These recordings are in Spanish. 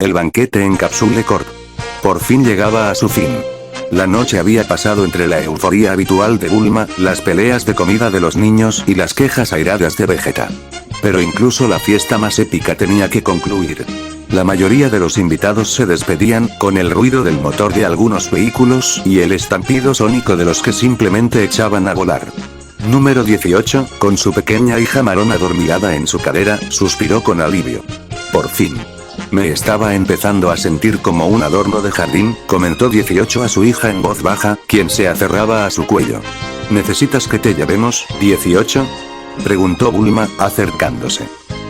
El banquete en Capsule Corp por fin llegaba a su fin. La noche había pasado entre la euforía habitual de Bulma, las peleas de comida de los niños y las quejas airadas de Vegeta. Pero incluso la fiesta más épica tenía que concluir. La mayoría de los invitados se despedían, con el ruido del motor de algunos vehículos y el estampido sónico de los que simplemente echaban a volar. Número 18, con su pequeña hija Marón adormilada en su cadera, suspiró con alivio. Por fin. Me estaba empezando a sentir como un adorno de jardín, comentó 18 a su hija en voz baja, quien se aferraba a su cuello. ¿Necesitas que te llevemos, 18? Preguntó Bulma, acercándose.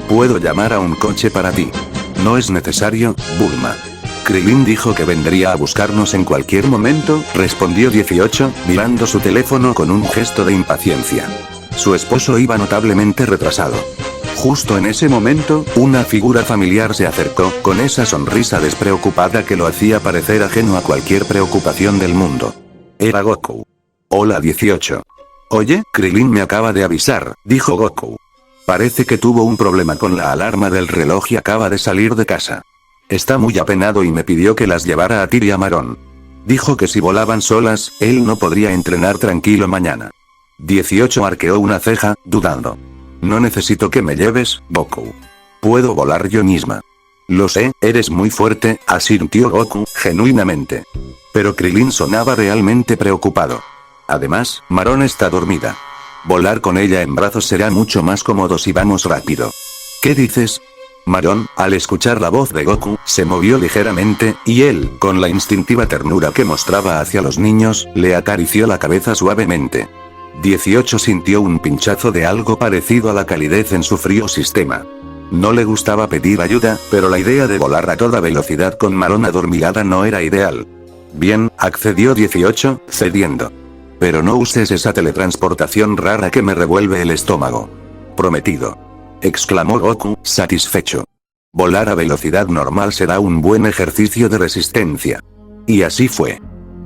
Puedo llamar a un coche para ti. No es necesario, Bulma. Krilin dijo que vendría a buscarnos en cualquier momento, respondió 18, mirando su teléfono con un gesto de impaciencia. Su esposo iba notablemente retrasado. Justo en ese momento, una figura familiar se acercó, con esa sonrisa despreocupada que lo hacía parecer ajeno a cualquier preocupación del mundo. Era Goku. Hola 18. Oye, Krilin me acaba de avisar, dijo Goku. Parece que tuvo un problema con la alarma del reloj y acaba de salir de casa. Está muy apenado y me pidió que las llevara a Tyr y a Marón. Dijo que si volaban solas, él no podría entrenar tranquilo mañana. 18 arqueó una ceja, dudando. No necesito que me lleves, Goku. Puedo volar yo misma. Lo sé, eres muy fuerte, asintió Goku, genuinamente. Pero Krilin sonaba realmente preocupado. Además, Marón está dormida. Volar con ella en brazos será mucho más cómodo si vamos rápido. ¿Qué dices? Marón, al escuchar la voz de Goku, se movió ligeramente, y él, con la instintiva ternura que mostraba hacia los niños, le acarició la cabeza suavemente. 18 sintió un pinchazo de algo parecido a la calidez en su frío sistema. No le gustaba pedir ayuda, pero la idea de volar a toda velocidad con Marón adormilada no era ideal. Bien, accedió 18, cediendo. Pero no uses esa teletransportación rara que me revuelve el estómago. Prometido. Exclamó Goku, satisfecho. Volar a velocidad normal será un buen ejercicio de resistencia. Y así fue.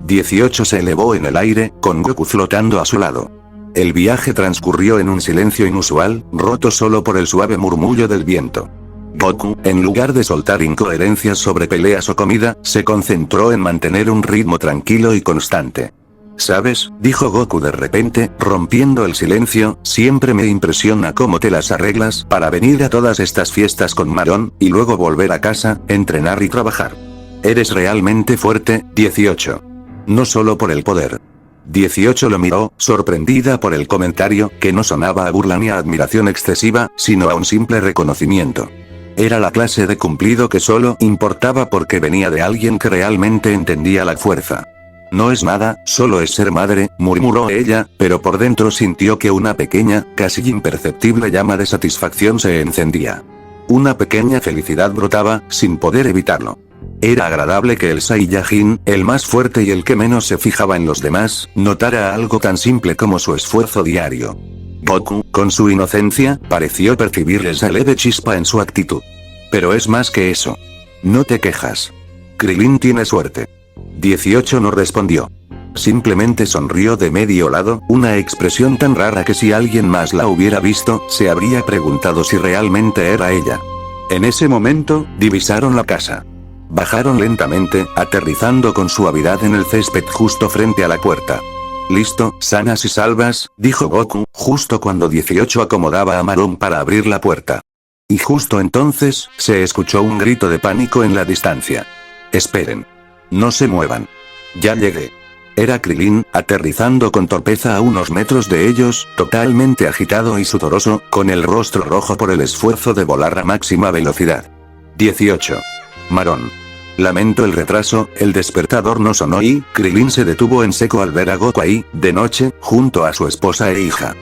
18 se elevó en el aire, con Goku flotando a su lado. El viaje transcurrió en un silencio inusual, roto solo por el suave murmullo del viento. Goku, en lugar de soltar incoherencias sobre peleas o comida, se concentró en mantener un ritmo tranquilo y constante. ¿Sabes?, dijo Goku de repente, rompiendo el silencio, siempre me impresiona cómo te las arreglas para venir a todas estas fiestas con Marón, y luego volver a casa, entrenar y trabajar. Eres realmente fuerte, 18. No solo por el poder. 18 lo miró, sorprendida por el comentario, que no sonaba a burla ni a admiración excesiva, sino a un simple reconocimiento. Era la clase de cumplido que solo importaba porque venía de alguien que realmente entendía la fuerza. No es nada, solo es ser madre, murmuró ella, pero por dentro sintió que una pequeña, casi imperceptible llama de satisfacción se encendía. Una pequeña felicidad brotaba, sin poder evitarlo. Era agradable que el Saiyajin, el más fuerte y el que menos se fijaba en los demás, notara algo tan simple como su esfuerzo diario. Goku, con su inocencia, pareció percibir esa leve chispa en su actitud. Pero es más que eso. No te quejas. Krilin tiene suerte. 18 no respondió. Simplemente sonrió de medio lado, una expresión tan rara que si alguien más la hubiera visto, se habría preguntado si realmente era ella. En ese momento, divisaron la casa. Bajaron lentamente, aterrizando con suavidad en el césped justo frente a la puerta. Listo, sanas y salvas, dijo Goku, justo cuando 18 acomodaba a Marón para abrir la puerta. Y justo entonces, se escuchó un grito de pánico en la distancia. Esperen. No se muevan. Ya llegué. Era Krilin, aterrizando con torpeza a unos metros de ellos, totalmente agitado y sudoroso, con el rostro rojo por el esfuerzo de volar a máxima velocidad. 18. Marón. Lamento el retraso, el despertador no sonó y Krilin se detuvo en seco al ver a Goku ahí, de noche, junto a su esposa e hija.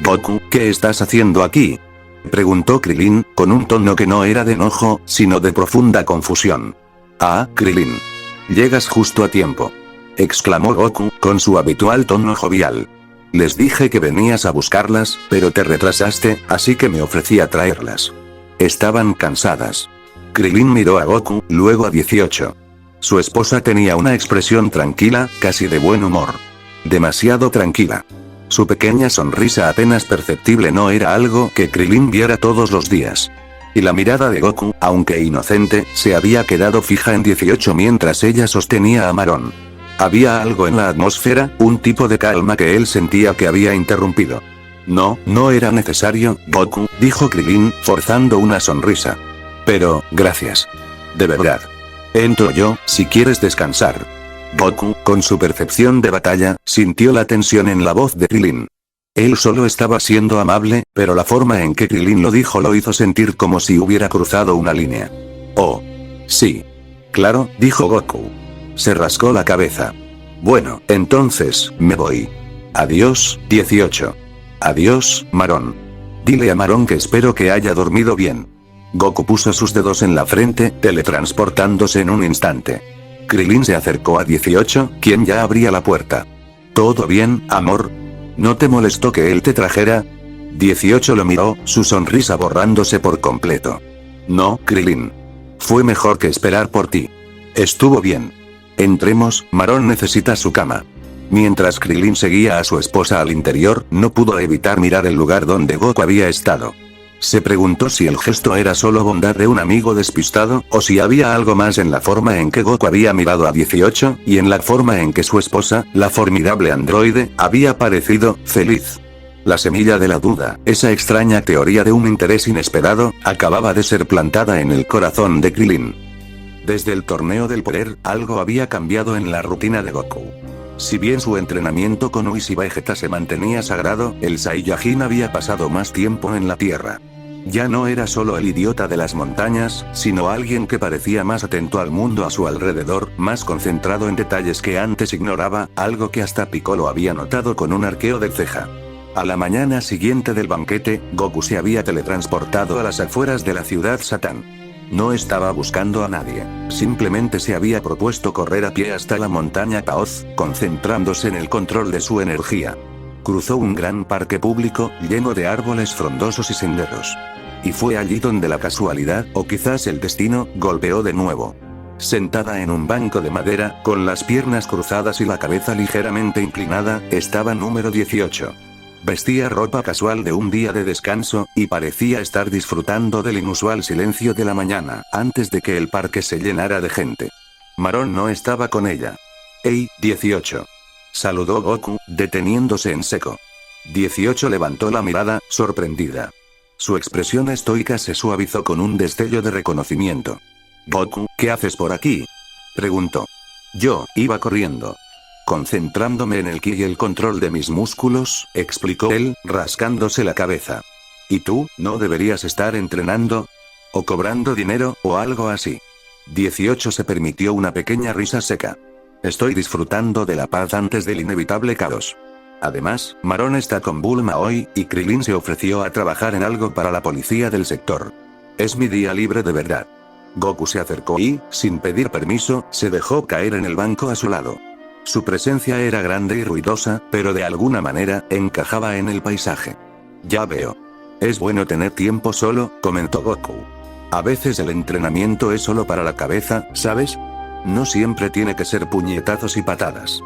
Goku, ¿qué estás haciendo aquí?, preguntó Krilin, con un tono que no era de enojo, sino de profunda confusión. Ah, Krilin. Llegas justo a tiempo, exclamó Goku, con su habitual tono jovial. Les dije que venías a buscarlas, pero te retrasaste, así que me ofrecí a traerlas. Estaban cansadas. Krilin miró a Goku, luego a 18. Su esposa tenía una expresión tranquila, casi de buen humor. Demasiado tranquila. Su pequeña sonrisa apenas perceptible no era algo que Krilin viera todos los días. Y la mirada de Goku, aunque inocente, se había quedado fija en 18 mientras ella sostenía a Marón. Había algo en la atmósfera, un tipo de calma que él sentía que había interrumpido. No, no era necesario, Goku, dijo Krilin, forzando una sonrisa. Pero, gracias. De verdad. Entro yo, si quieres descansar. Goku, con su percepción de batalla, sintió la tensión en la voz de Krilin. Él solo estaba siendo amable, pero la forma en que Krilin lo dijo lo hizo sentir como si hubiera cruzado una línea. Oh. Sí. Claro, dijo Goku. Se rascó la cabeza. Bueno, entonces, me voy. Adiós, 18. Adiós, Marón. Dile a Marón que espero que haya dormido bien. Goku puso sus dedos en la frente, teletransportándose en un instante. Krilin se acercó a 18, quien ya abría la puerta. ¿Todo bien, amor? ¿No te molestó que él te trajera? 18 lo miró, su sonrisa borrándose por completo. No, Krilin. Fue mejor que esperar por ti. Estuvo bien. Entremos, Marón necesita su cama. Mientras Krilin seguía a su esposa al interior, no pudo evitar mirar el lugar donde Goku había estado. Se preguntó si el gesto era solo bondad de un amigo despistado, o si había algo más en la forma en que Goku había mirado a 18, y en la forma en que su esposa, la formidable androide, había parecido feliz. La semilla de la duda, esa extraña teoría de un interés inesperado, acababa de ser plantada en el corazón de Krilin. Desde el torneo del poder, algo había cambiado en la rutina de Goku. Si bien su entrenamiento con Whis y Vegeta se mantenía sagrado, el Saiyajin había pasado más tiempo en la Tierra. Ya no era solo el idiota de las montañas, sino alguien que parecía más atento al mundo a su alrededor, más concentrado en detalles que antes ignoraba, algo que hasta Piccolo había notado con un arqueo de ceja. A la mañana siguiente del banquete, Goku se había teletransportado a las afueras de la ciudad Satán. No estaba buscando a nadie, simplemente se había propuesto correr a pie hasta la montaña Paoz, concentrándose en el control de su energía. Cruzó un gran parque público, lleno de árboles frondosos y senderos. Y fue allí donde la casualidad, o quizás el destino, golpeó de nuevo. Sentada en un banco de madera, con las piernas cruzadas y la cabeza ligeramente inclinada, estaba número 18. Vestía ropa casual de un día de descanso, y parecía estar disfrutando del inusual silencio de la mañana, antes de que el parque se llenara de gente. Marón no estaba con ella. «Hey, 18». Saludó Goku, deteniéndose en seco. 18 levantó la mirada, sorprendida. Su expresión estoica se suavizó con un destello de reconocimiento. «Goku, ¿qué haces por aquí?», preguntó. «Yo, iba corriendo. Concentrándome en el ki y el control de mis músculos», explicó él, rascándose la cabeza. «¿Y tú, no deberías estar entrenando? ¿O cobrando dinero, o algo así?». 18 se permitió una pequeña risa seca. «Estoy disfrutando de la paz antes del inevitable caos. Además, Marón está con Bulma hoy, y Krilin se ofreció a trabajar en algo para la policía del sector. Es mi día libre de verdad». Goku se acercó y, sin pedir permiso, se dejó caer en el banco a su lado. Su presencia era grande y ruidosa, pero de alguna manera, encajaba en el paisaje. «Ya veo. Es bueno tener tiempo solo», comentó Goku. «A veces el entrenamiento es solo para la cabeza, ¿sabes? No siempre tiene que ser puñetazos y patadas».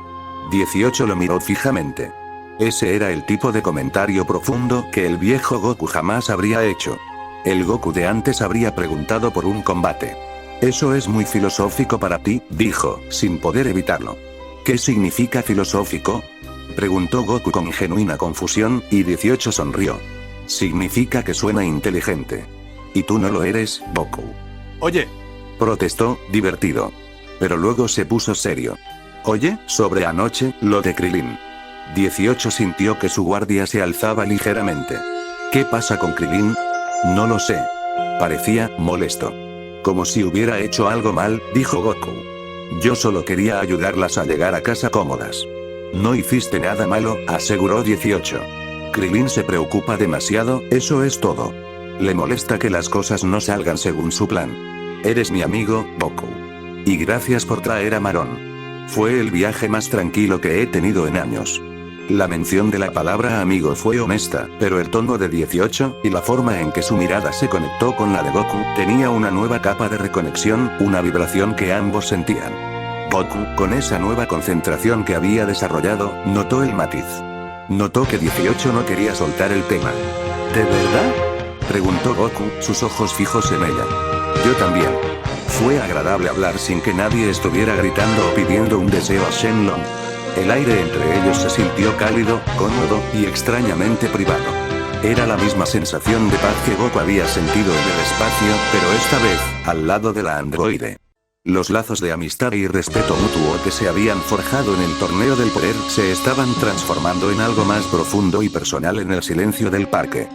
18 lo miró fijamente. Ese era el tipo de comentario profundo que el viejo Goku jamás habría hecho. El Goku de antes habría preguntado por un combate. «Eso es muy filosófico para ti», dijo, sin poder evitarlo. «¿Qué significa filosófico?», preguntó Goku con genuina confusión, y 18 sonrió. «Significa que suena inteligente. Y tú no lo eres, Goku». «Oye», protestó, divertido. Pero luego se puso serio. «Oye, sobre anoche, lo de Krilin». 18 sintió que su guardia se alzaba ligeramente. «¿Qué pasa con Krilin?». «No lo sé». Parecía molesto. «Como si hubiera hecho algo mal», dijo Goku. «Yo solo quería ayudarlas a llegar a casa cómodas». «No hiciste nada malo», aseguró 18. «Krilin se preocupa demasiado, eso es todo. Le molesta que las cosas no salgan según su plan. Eres mi amigo, Goku. Y gracias por traer a Marón. Fue el viaje más tranquilo que he tenido en años». La mención de la palabra amigo fue honesta, pero el tono de 18, y la forma en que su mirada se conectó con la de Goku, tenía una nueva capa de reconexión, una vibración que ambos sentían. Goku, con esa nueva concentración que había desarrollado, notó el matiz. Notó que 18 no quería soltar el tema. ¿De verdad? Preguntó Goku, sus ojos fijos en ella. Yo también. Fue agradable hablar sin que nadie estuviera gritando o pidiendo un deseo a Shenlong. El aire entre ellos se sintió cálido, cómodo y extrañamente privado. Era la misma sensación de paz que Goku había sentido en el espacio, pero esta vez, al lado de la androide. Los lazos de amistad y respeto mutuo que se habían forjado en el torneo del poder se estaban transformando en algo más profundo y personal en el silencio del parque.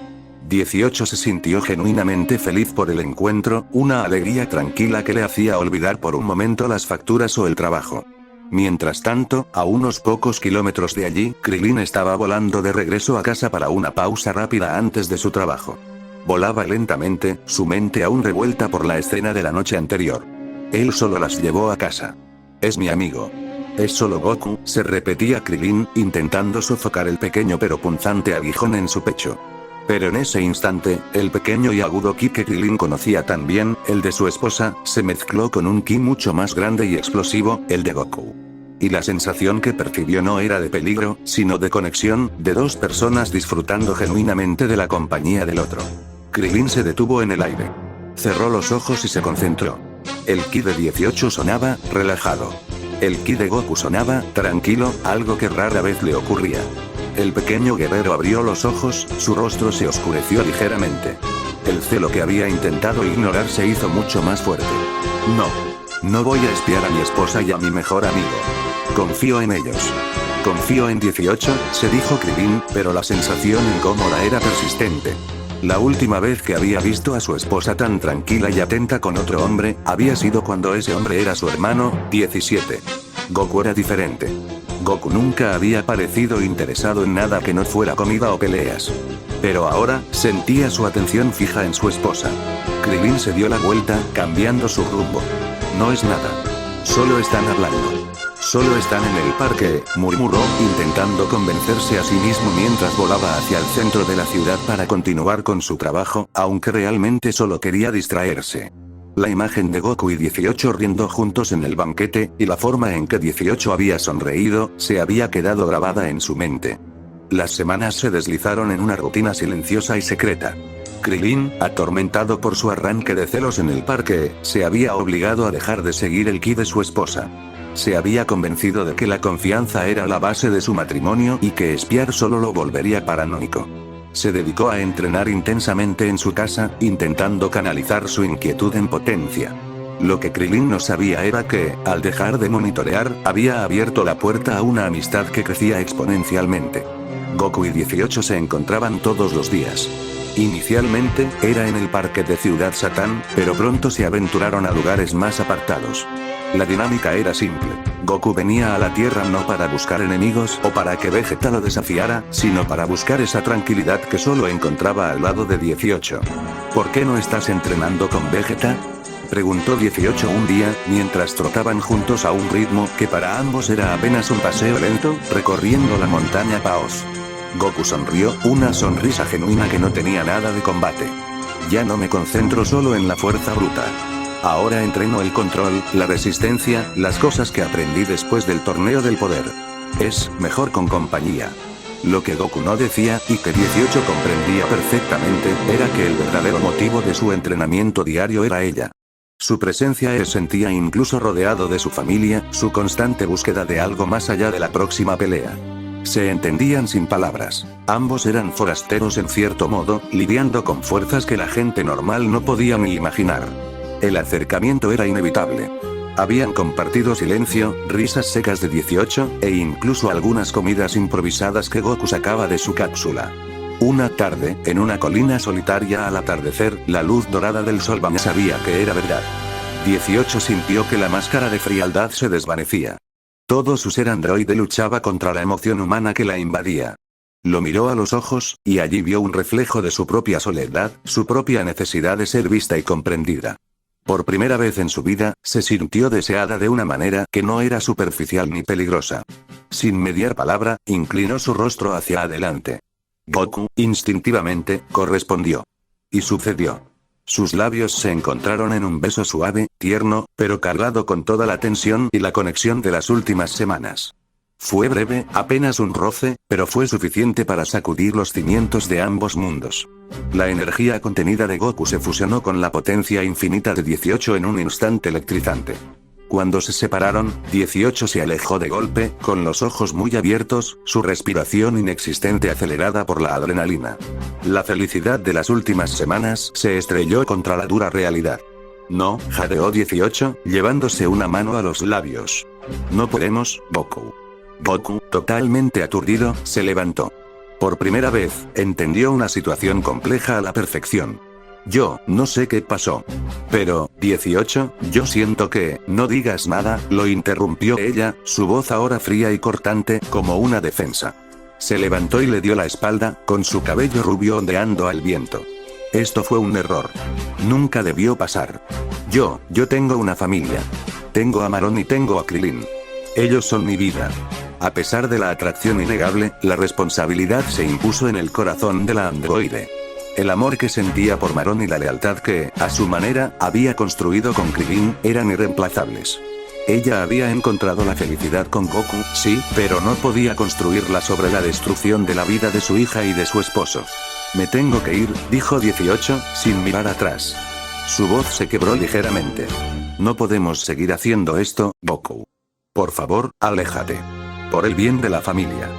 18 se sintió genuinamente feliz por el encuentro, una alegría tranquila que le hacía olvidar por un momento las facturas o el trabajo. Mientras tanto, a unos pocos kilómetros de allí, Krilin estaba volando de regreso a casa para una pausa rápida antes de su trabajo. Volaba lentamente, su mente aún revuelta por la escena de la noche anterior. Él solo las llevó a casa. Es mi amigo. Es solo Goku, se repetía Krilin, intentando sofocar el pequeño pero punzante aguijón en su pecho. Pero en ese instante, el pequeño y agudo ki que Krilin conocía tan bien, el de su esposa, se mezcló con un ki mucho más grande y explosivo, el de Goku. Y la sensación que percibió no era de peligro, sino de conexión, de dos personas disfrutando genuinamente de la compañía del otro. Krilin se detuvo en el aire. Cerró los ojos y se concentró. El ki de 18 sonaba, relajado. El ki de Goku sonaba, tranquilo, algo que rara vez le ocurría. El pequeño guerrero abrió los ojos, su rostro se oscureció ligeramente. El celo que había intentado ignorar se hizo mucho más fuerte. No voy a espiar a mi esposa y a mi mejor amigo. Confío en ellos. Confío en 18, se dijo Krilin, pero la sensación incómoda era persistente. La última vez que había visto a su esposa tan tranquila y atenta con otro hombre, había sido cuando ese hombre era su hermano, 17. Goku era diferente. Goku nunca había parecido interesado en nada que no fuera comida o peleas. Pero ahora, sentía su atención fija en su esposa. Krilin se dio la vuelta, cambiando su rumbo. No es nada. Solo están hablando. Solo están en el parque, murmuró, intentando convencerse a sí mismo mientras volaba hacia el centro de la ciudad para continuar con su trabajo, aunque realmente solo quería distraerse. La imagen de Goku y 18 riendo juntos en el banquete, y la forma en que 18 había sonreído, se había quedado grabada en su mente. Las semanas se deslizaron en una rutina silenciosa y secreta. Krilin, atormentado por su arranque de celos en el parque, se había obligado a dejar de seguir el ki de su esposa. Se había convencido de que la confianza era la base de su matrimonio y que espiar solo lo volvería paranoico. Se dedicó a entrenar intensamente en su casa, intentando canalizar su inquietud en potencia. Lo que Krilin no sabía era que, al dejar de monitorear, había abierto la puerta a una amistad que crecía exponencialmente. Goku y 18 se encontraban todos los días. Inicialmente, era en el parque de Ciudad Satán, pero pronto se aventuraron a lugares más apartados. La dinámica era simple. Goku venía a la Tierra no para buscar enemigos o para que Vegeta lo desafiara, sino para buscar esa tranquilidad que solo encontraba al lado de 18. ¿Por qué no estás entrenando con Vegeta?, preguntó 18 un día, mientras trotaban juntos a un ritmo que para ambos era apenas un paseo lento, recorriendo la montaña Paos. Goku sonrió, una sonrisa genuina que no tenía nada de combate. Ya no me concentro solo en la fuerza bruta. Ahora entreno el control, la resistencia, las cosas que aprendí después del torneo del poder. Es mejor con compañía. Lo que Goku no decía, y que 18 comprendía perfectamente, era que el verdadero motivo de su entrenamiento diario era ella. Su presencia él sentía incluso rodeado de su familia, su constante búsqueda de algo más allá de la próxima pelea. Se entendían sin palabras. Ambos eran forasteros en cierto modo, lidiando con fuerzas que la gente normal no podía ni imaginar. El acercamiento era inevitable. Habían compartido silencio, risas secas de 18, e incluso algunas comidas improvisadas que Goku sacaba de su cápsula. Una tarde, en una colina solitaria al atardecer, la luz dorada del sol sabía que era verdad. 18 sintió que la máscara de frialdad se desvanecía. Todo su ser androide luchaba contra la emoción humana que la invadía. Lo miró a los ojos, y allí vio un reflejo de su propia soledad, su propia necesidad de ser vista y comprendida. Por primera vez en su vida, se sintió deseada de una manera que no era superficial ni peligrosa. Sin mediar palabra, inclinó su rostro hacia adelante. Goku, instintivamente, correspondió. Y sucedió. Sus labios se encontraron en un beso suave, tierno, pero cargado con toda la tensión y la conexión de las últimas semanas. Fue breve, apenas un roce, pero fue suficiente para sacudir los cimientos de ambos mundos. La energía contenida de Goku se fusionó con la potencia infinita de 18 en un instante electrizante. Cuando se separaron, 18 se alejó de golpe, con los ojos muy abiertos, su respiración inexistente acelerada por la adrenalina. La felicidad de las últimas semanas se estrelló contra la dura realidad. No, jadeó 18, llevándose una mano a los labios. No podemos, Goku. Goku, totalmente aturdido, se levantó. Por primera vez, entendió una situación compleja a la perfección. Yo, no sé qué pasó. Pero, 18, yo siento que, no digas nada, lo interrumpió ella, su voz ahora fría y cortante, como una defensa. Se levantó y le dio la espalda, con su cabello rubio ondeando al viento. Esto fue un error. Nunca debió pasar. Yo tengo una familia. Tengo a Marón y tengo a Krillin. Ellos son mi vida. A pesar de la atracción innegable, la responsabilidad se impuso en el corazón de la androide. El amor que sentía por Marón y la lealtad que, a su manera, había construido con Krillin, eran irreemplazables. Ella había encontrado la felicidad con Goku, sí, pero no podía construirla sobre la destrucción de la vida de su hija y de su esposo. Me tengo que ir, dijo 18, sin mirar atrás. Su voz se quebró ligeramente. No podemos seguir haciendo esto, Goku. Por favor, aléjate. Por el bien de la familia.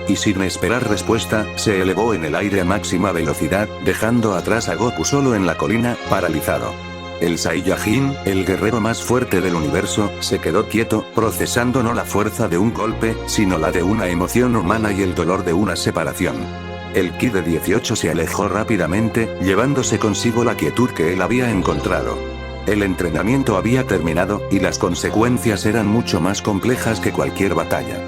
Y sin esperar respuesta, se elevó en el aire a máxima velocidad, dejando atrás a Goku solo en la colina, paralizado. El Saiyajin, el guerrero más fuerte del universo, se quedó quieto, procesando no la fuerza de un golpe, sino la de una emoción humana y el dolor de una separación. El ki de 18 se alejó rápidamente, llevándose consigo la quietud que él había encontrado. El entrenamiento había terminado, y las consecuencias eran mucho más complejas que cualquier batalla.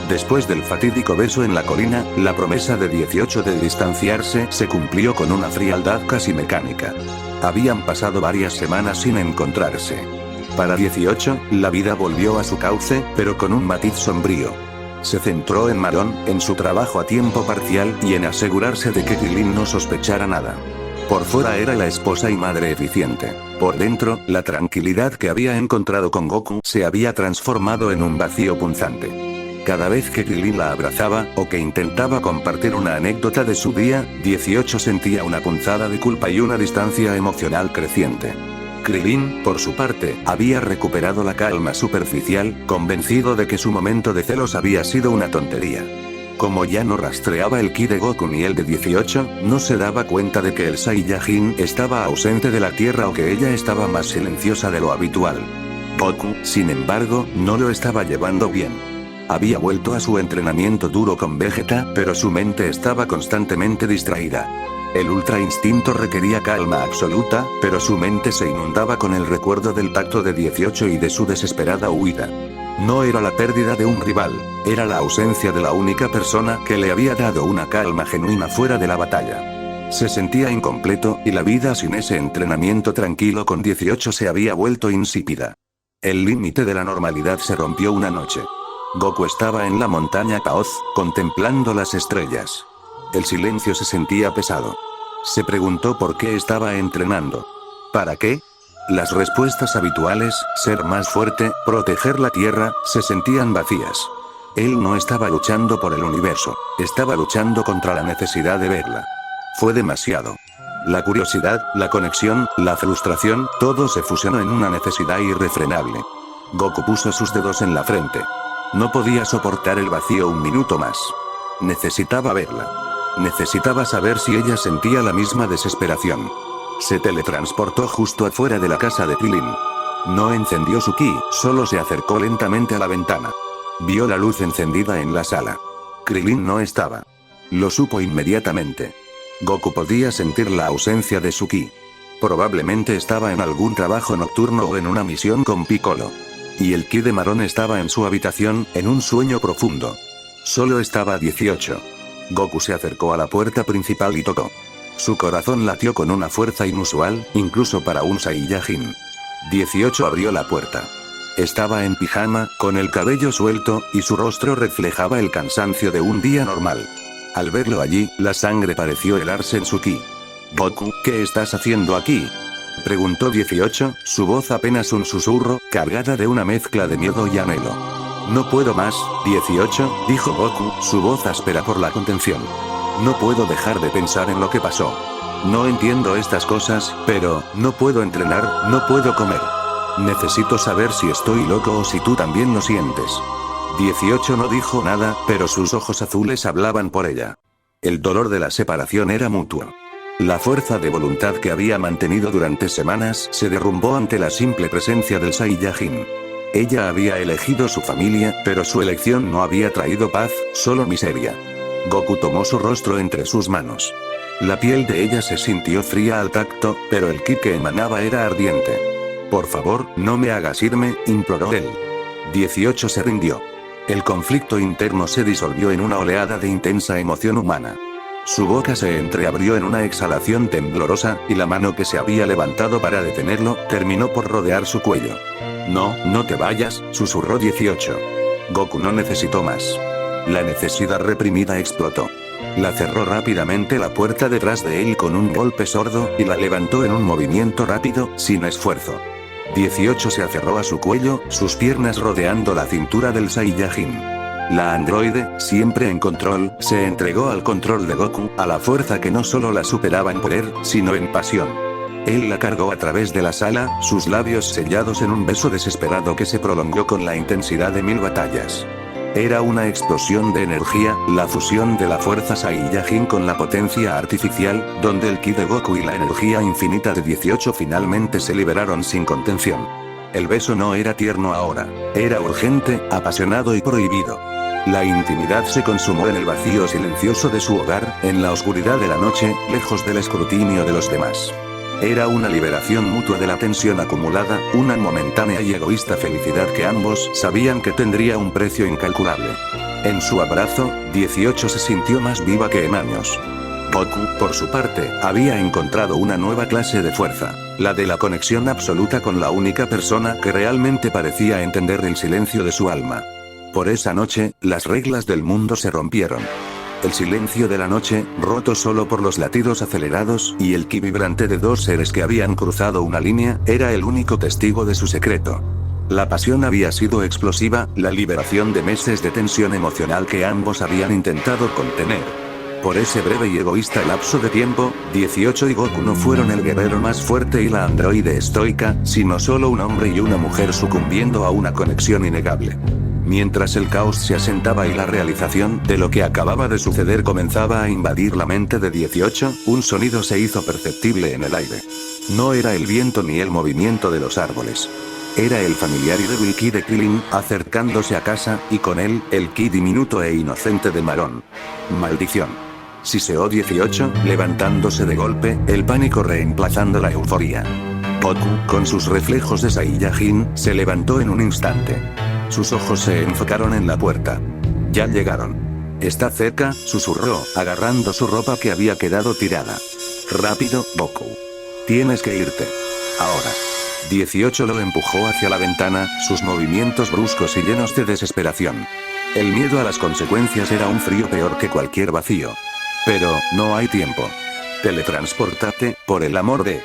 Después del fatídico beso en la colina, la promesa de 18 de distanciarse se cumplió con una frialdad casi mecánica. Habían pasado varias semanas sin encontrarse. Para 18, la vida volvió a su cauce, pero con un matiz sombrío. Se centró en Marón, en su trabajo a tiempo parcial y en asegurarse de que Krillin no sospechara nada. Por fuera era la esposa y madre eficiente. Por dentro, la tranquilidad que había encontrado con Goku se había transformado en un vacío punzante. Cada vez que Krillin la abrazaba, o que intentaba compartir una anécdota de su día, 18 sentía una punzada de culpa y una distancia emocional creciente. Krillin, por su parte, había recuperado la calma superficial, convencido de que su momento de celos había sido una tontería. Como ya no rastreaba el ki de Goku ni el de 18, no se daba cuenta de que el Saiyajin estaba ausente de la Tierra o que ella estaba más silenciosa de lo habitual. Goku, sin embargo, no lo estaba llevando bien. Había vuelto a su entrenamiento duro con Vegeta, pero su mente estaba constantemente distraída. El Ultra Instinto requería calma absoluta, pero su mente se inundaba con el recuerdo del pacto de 18 y de su desesperada huida. No era la pérdida de un rival, era la ausencia de la única persona que le había dado una calma genuina fuera de la batalla. Se sentía incompleto, y la vida sin ese entrenamiento tranquilo con 18 se había vuelto insípida. El límite de la normalidad se rompió una noche. Goku estaba en la montaña Kaoz, contemplando las estrellas. El silencio se sentía pesado. Se preguntó por qué estaba entrenando. ¿Para qué? Las respuestas habituales, ser más fuerte, proteger la Tierra, se sentían vacías. Él no estaba luchando por el universo, estaba luchando contra la necesidad de verla. Fue demasiado. La curiosidad, la conexión, la frustración, todo se fusionó en una necesidad irrefrenable. Goku puso sus dedos en la frente. No podía soportar el vacío un minuto más. Necesitaba verla. Necesitaba saber si ella sentía la misma desesperación. Se teletransportó justo afuera de la casa de Krillin. No encendió su ki, solo se acercó lentamente a la ventana. Vio la luz encendida en la sala. Krillin no estaba. Lo supo inmediatamente. Goku podía sentir la ausencia de su ki. Probablemente estaba en algún trabajo nocturno o en una misión con Piccolo. Y el ki de Marón estaba en su habitación, en un sueño profundo. Solo estaba 18. Goku se acercó a la puerta principal y tocó. Su corazón latió con una fuerza inusual, incluso para un Saiyajin. 18 abrió la puerta. Estaba en pijama, con el cabello suelto, y su rostro reflejaba el cansancio de un día normal. Al verlo allí, la sangre pareció helarse en su ki. Goku, ¿qué estás haciendo aquí?, preguntó 18, su voz apenas un susurro, cargada de una mezcla de miedo y anhelo. No puedo más, 18, dijo Goku, su voz áspera por la contención. No puedo dejar de pensar en lo que pasó. No entiendo estas cosas, pero, no puedo entrenar, no puedo comer. Necesito saber si estoy loco o si tú también lo sientes. 18 no dijo nada, pero sus ojos azules hablaban por ella. El dolor de la separación era mutuo. La fuerza de voluntad que había mantenido durante semanas se derrumbó ante la simple presencia del Saiyajin. Ella había elegido su familia, pero su elección no había traído paz, solo miseria. Goku tomó su rostro entre sus manos. La piel de ella se sintió fría al tacto, pero el ki que emanaba era ardiente. Por favor, no me hagas irme, imploró él. 18 se rindió. El conflicto interno se disolvió en una oleada de intensa emoción humana. Su boca se entreabrió en una exhalación temblorosa, y la mano que se había levantado para detenerlo, terminó por rodear su cuello. No, no te vayas, susurró 18. Goku no necesitó más. La necesidad reprimida explotó. La cerró rápidamente la puerta detrás de él con un golpe sordo, y la levantó en un movimiento rápido, sin esfuerzo. 18 se aferró a su cuello, sus piernas rodeando la cintura del Saiyajin. La androide, siempre en control, se entregó al control de Goku, a la fuerza que no solo la superaba en poder, sino en pasión. Él la cargó a través de la sala, sus labios sellados en un beso desesperado que se prolongó con la intensidad de 1000 batallas. Era una explosión de energía, la fusión de la fuerza Saiyajin con la potencia artificial, donde el ki de Goku y la energía infinita de 18 finalmente se liberaron sin contención. El beso no era tierno ahora, era urgente, apasionado y prohibido. La intimidad se consumó en el vacío silencioso de su hogar, en la oscuridad de la noche, lejos del escrutinio de los demás. Era una liberación mutua de la tensión acumulada, una momentánea y egoísta felicidad que ambos sabían que tendría un precio incalculable. En su abrazo, 18 se sintió más viva que en años. Goku, por su parte, había encontrado una nueva clase de fuerza, la de la conexión absoluta con la única persona que realmente parecía entender el silencio de su alma. Por esa noche, las reglas del mundo se rompieron. El silencio de la noche, roto solo por los latidos acelerados y el ki vibrante de dos seres que habían cruzado una línea, era el único testigo de su secreto. La pasión había sido explosiva, la liberación de meses de tensión emocional que ambos habían intentado contener. Por ese breve y egoísta lapso de tiempo, 18 y Goku no fueron el guerrero más fuerte y la androide estoica, sino solo un hombre y una mujer sucumbiendo a una conexión innegable. Mientras el caos se asentaba y la realización de lo que acababa de suceder comenzaba a invadir la mente de 18, un sonido se hizo perceptible en el aire. No era el viento ni el movimiento de los árboles. Era el familiar y débil ki de Krillin, acercándose a casa, y con él, el ki diminuto e inocente de Marón. Maldición. Siseó 18, levantándose de golpe, el pánico reemplazando la euforía. Goku, con sus reflejos de Saiyajin, se levantó en un instante. Sus ojos se enfocaron en la puerta. Ya llegaron. Está cerca, susurró, agarrando su ropa que había quedado tirada. Rápido, Goku. Tienes que irte. Ahora. 18 lo empujó hacia la ventana, sus movimientos bruscos y llenos de desesperación. El miedo a las consecuencias era un frío peor que cualquier vacío. Pero, no hay tiempo. Teletranspórtate, por el amor de...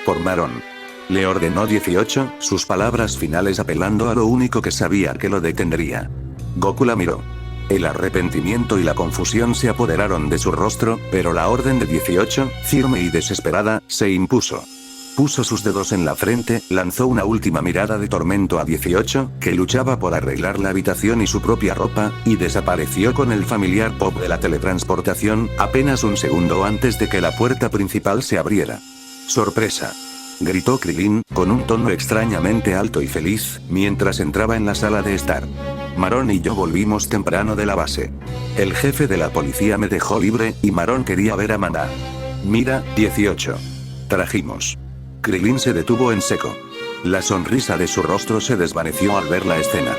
Por Marón. Le ordenó 18, sus palabras finales apelando a lo único que sabía que lo detendría. Goku la miró. El arrepentimiento y la confusión se apoderaron de su rostro, pero la orden de 18, firme y desesperada, se impuso. Puso sus dedos en la frente, lanzó una última mirada de tormento a 18, que luchaba por arreglar la habitación y su propia ropa, y desapareció con el familiar pop de la teletransportación, apenas un segundo antes de que la puerta principal se abriera. ¡Sorpresa!, gritó Krillin, con un tono extrañamente alto y feliz, mientras entraba en la sala de estar. Marón y yo volvimos temprano de la base. El jefe de la policía me dejó libre, y Marón quería ver a Maná. Mira, 18. Trajimos. Krillin se detuvo en seco. La sonrisa de su rostro se desvaneció al ver la escena.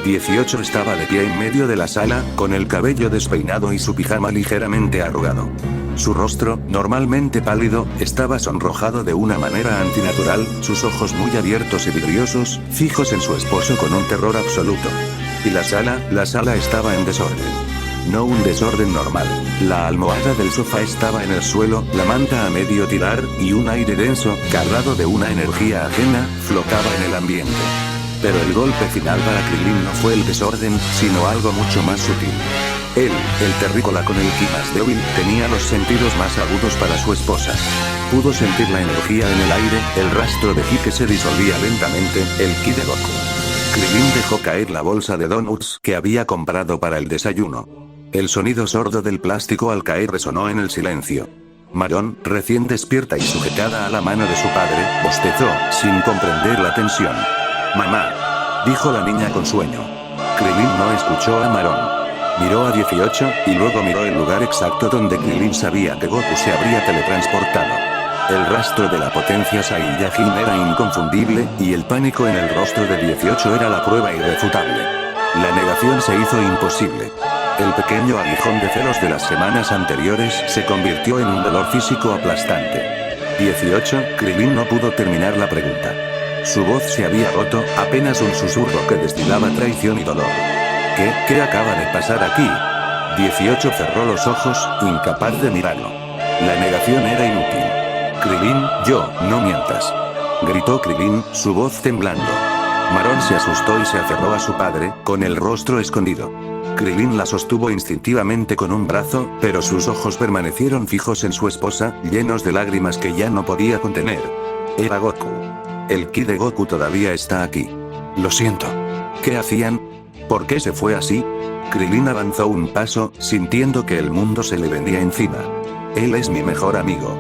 18 estaba de pie en medio de la sala, con el cabello despeinado y su pijama ligeramente arrugado. Su rostro, normalmente pálido, estaba sonrojado de una manera antinatural, sus ojos muy abiertos y vidriosos, fijos en su esposo con un terror absoluto. Y la sala estaba en desorden. No un desorden normal. La almohada del sofá estaba en el suelo, la manta a medio tirar, y un aire denso, cargado de una energía ajena, flotaba en el ambiente. Pero el golpe final para Krilin no fue el desorden, sino algo mucho más sutil. Él, el terrícola con el ki más débil, tenía los sentidos más agudos para su esposa. Pudo sentir la energía en el aire, el rastro de ki que se disolvía lentamente, el ki de Goku. Krilin dejó caer la bolsa de donuts que había comprado para el desayuno. El sonido sordo del plástico al caer resonó en el silencio. Marón, recién despierta y sujetada a la mano de su padre, bostezó, sin comprender la tensión. «Mamá», dijo la niña con sueño. Krilin no escuchó a Marón. Miró a 18, y luego miró el lugar exacto donde Krilin sabía que Goku se habría teletransportado. El rastro de la potencia Saiyajin era inconfundible, y el pánico en el rostro de 18 era la prueba irrefutable. La negación se hizo imposible. El pequeño aguijón de celos de las semanas anteriores se convirtió en un dolor físico aplastante. 18, Krilin no pudo terminar la pregunta. Su voz se había roto, apenas un susurro que destilaba traición y dolor. ¿Qué acaba de pasar aquí? 18 cerró los ojos, incapaz de mirarlo. La negación era inútil. Krilin, no mientas. Gritó Krilin, su voz temblando. Marón se asustó y se aferró a su padre, con el rostro escondido. Krilin la sostuvo instintivamente con un brazo, pero sus ojos permanecieron fijos en su esposa, llenos de lágrimas que ya no podía contener. Era Goku. El ki de Goku todavía está aquí. Lo siento. ¿Qué hacían? ¿Por qué se fue así? Krilin avanzó un paso, sintiendo que el mundo se le venía encima. Él es mi mejor amigo.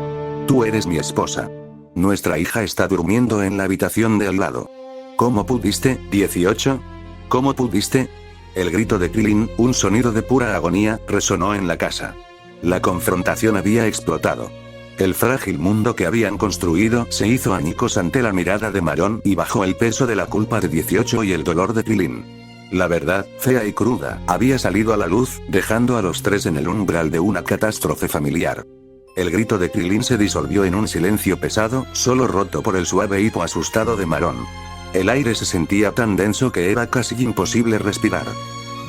Tú eres mi esposa. Nuestra hija está durmiendo en la habitación de al lado. ¿Cómo pudiste, 18? ¿Cómo pudiste? El grito de Krilin, un sonido de pura agonía, resonó en la casa. La confrontación había explotado. El frágil mundo que habían construido se hizo añicos ante la mirada de Marón y bajo el peso de la culpa de 18 y el dolor de Krilin. La verdad, fea y cruda, había salido a la luz, dejando a los tres en el umbral de una catástrofe familiar. El grito de Krilin se disolvió en un silencio pesado, solo roto por el suave hipo asustado de Marón. El aire se sentía tan denso que era casi imposible respirar.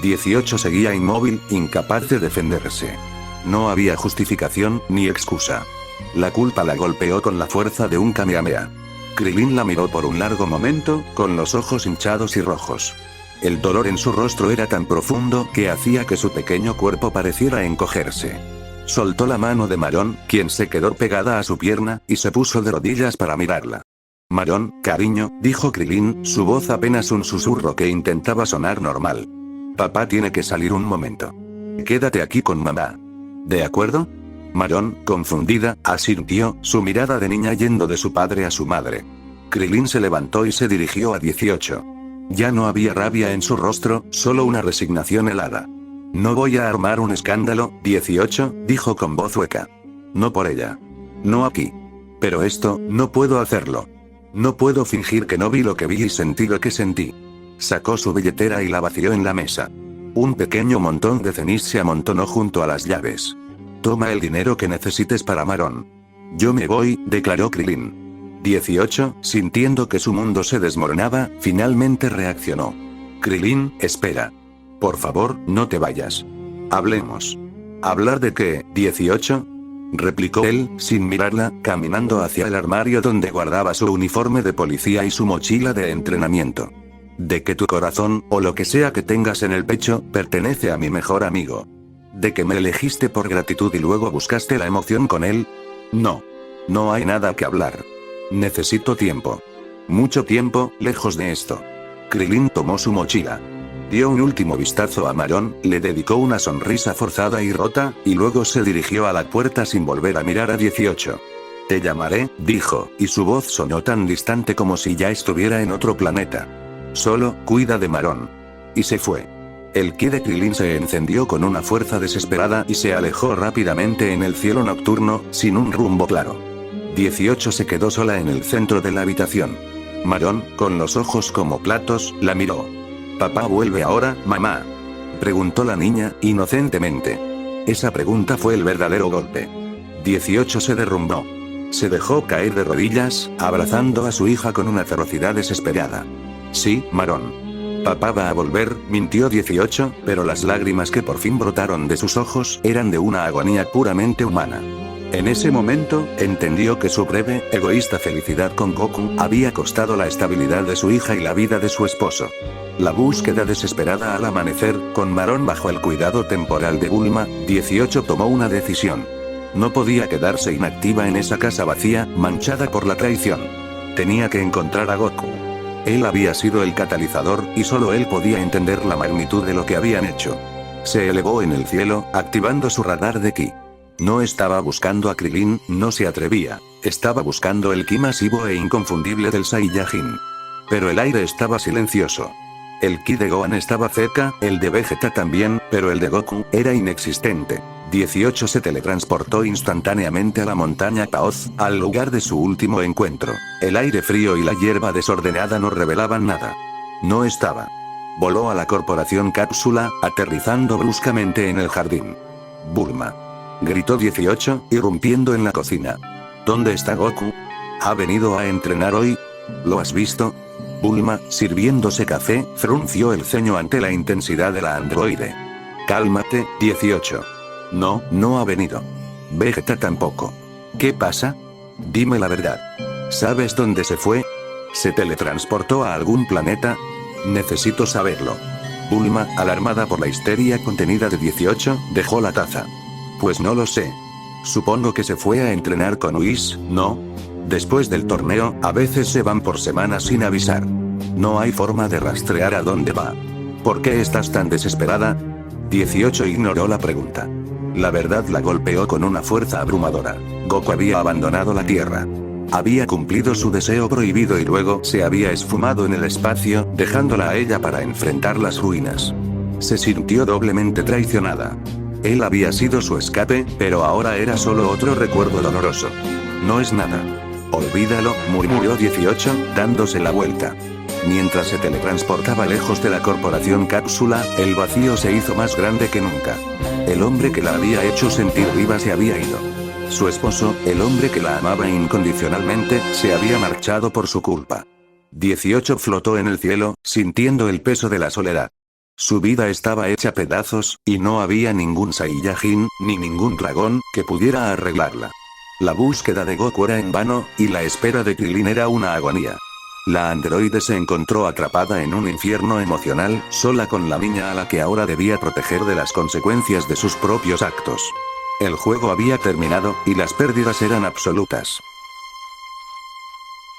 18 seguía inmóvil, incapaz de defenderse. No había justificación, ni excusa. La culpa la golpeó con la fuerza de un Kamehameha. Krilin la miró por un largo momento, con los ojos hinchados y rojos. El dolor en su rostro era tan profundo que hacía que su pequeño cuerpo pareciera encogerse. Soltó la mano de Marón, quien se quedó pegada a su pierna, y se puso de rodillas para mirarla. Marón, cariño, dijo Krilin, su voz apenas un susurro que intentaba sonar normal. Papá tiene que salir un momento. Quédate aquí con mamá. ¿De acuerdo? Marón, confundida, asintió, su mirada de niña yendo de su padre a su madre. Krilin se levantó y se dirigió a 18. Ya no había rabia en su rostro, solo una resignación helada. No voy a armar un escándalo, 18, dijo con voz hueca. No por ella. No aquí. Pero esto, no puedo hacerlo. No puedo fingir que no vi lo que vi y sentí lo que sentí. Sacó su billetera y la vació en la mesa. Un pequeño montón de cenís se amontonó junto a las llaves. Toma el dinero que necesites para Marón. Yo me voy, declaró Krilin. 18, sintiendo que su mundo se desmoronaba, finalmente reaccionó. Krilin, espera. Por favor, no te vayas. Hablemos. ¿Hablar de qué, 18? Replicó él, sin mirarla, caminando hacia el armario donde guardaba su uniforme de policía y su mochila de entrenamiento. De que tu corazón, o lo que sea que tengas en el pecho, pertenece a mi mejor amigo. De que me elegiste por gratitud y luego buscaste la emoción con él. No. No hay nada que hablar. Necesito tiempo. Mucho tiempo, lejos de esto. Krilin tomó su mochila. Dio un último vistazo a Marón, le dedicó una sonrisa forzada y rota, y luego se dirigió a la puerta sin volver a mirar a 18. Te llamaré, dijo, y su voz sonó tan distante como si ya estuviera en otro planeta. Solo, cuida de Marón. Y se fue. El ki de Krilin se encendió con una fuerza desesperada y se alejó rápidamente en el cielo nocturno, sin un rumbo claro. 18 se quedó sola en el centro de la habitación. Marón, con los ojos como platos, la miró. ¿Papá vuelve ahora, mamá?, preguntó la niña, inocentemente. Esa pregunta fue el verdadero golpe. 18 se derrumbó. Se dejó caer de rodillas, abrazando a su hija con una ferocidad desesperada. Sí, Marón. Papá va a volver, mintió 18, pero las lágrimas que por fin brotaron de sus ojos eran de una agonía puramente humana. En ese momento, Entendió que su breve, egoísta felicidad con Goku había costado la estabilidad de su hija y la vida de su esposo. La búsqueda desesperada al amanecer, con Marón bajo el cuidado temporal de Bulma, 18 tomó una decisión. No podía quedarse inactiva en esa casa vacía, manchada por la traición. Tenía que encontrar a Goku. Él había sido el catalizador, y solo él podía entender la magnitud de lo que habían hecho. Se elevó en el cielo, activando su radar de ki. No estaba buscando a Krillin, no se atrevía. Estaba buscando el ki masivo e inconfundible del Saiyajin. Pero el aire estaba silencioso. El ki de Gohan estaba cerca, el de Vegeta también, pero el de Goku era inexistente. 18 se teletransportó instantáneamente a la montaña Paoz, al lugar de su último encuentro. El aire frío y la hierba desordenada no revelaban nada. No estaba. Voló a la corporación Cápsula, aterrizando bruscamente en el jardín. Bulma. Gritó 18, irrumpiendo en la cocina. ¿Dónde está Goku? ¿Ha venido a entrenar hoy? ¿Lo has visto? Bulma, sirviéndose café, frunció el ceño ante la intensidad de la androide. Cálmate, 18. No, no ha venido. Vegeta tampoco. ¿Qué pasa? Dime la verdad. ¿Sabes dónde se fue? ¿Se teletransportó a algún planeta? Necesito saberlo. Bulma, alarmada por la histeria contenida de 18, dejó la taza. Pues no lo sé. Supongo que se fue a entrenar con Whis, ¿no? Después del torneo, a veces se van por semanas sin avisar. No hay forma de rastrear a dónde va. ¿Por qué estás tan desesperada? 18 ignoró la pregunta. La verdad la golpeó con una fuerza abrumadora. Goku había abandonado la Tierra. Había cumplido su deseo prohibido y luego se había esfumado en el espacio, dejándola a ella para enfrentar las ruinas. Se sintió doblemente traicionada. Él había sido su escape, pero ahora era solo otro recuerdo doloroso. No es nada. Olvídalo, murmuró 18, dándose la vuelta. Mientras se teletransportaba lejos de la corporación Cápsula, el vacío se hizo más grande que nunca. El hombre que la había hecho sentir viva se había ido. Su esposo, el hombre que la amaba incondicionalmente, se había marchado por su culpa. 18 flotó en el cielo, sintiendo el peso de la soledad. Su vida estaba hecha pedazos, y no había ningún Saiyajin, ni ningún dragón, que pudiera arreglarla. La búsqueda de Goku era en vano, y la espera de Krillin era una agonía. La androide se encontró atrapada en un infierno emocional, sola con la niña a la que ahora debía proteger de las consecuencias de sus propios actos. El juego había terminado, y las pérdidas eran absolutas.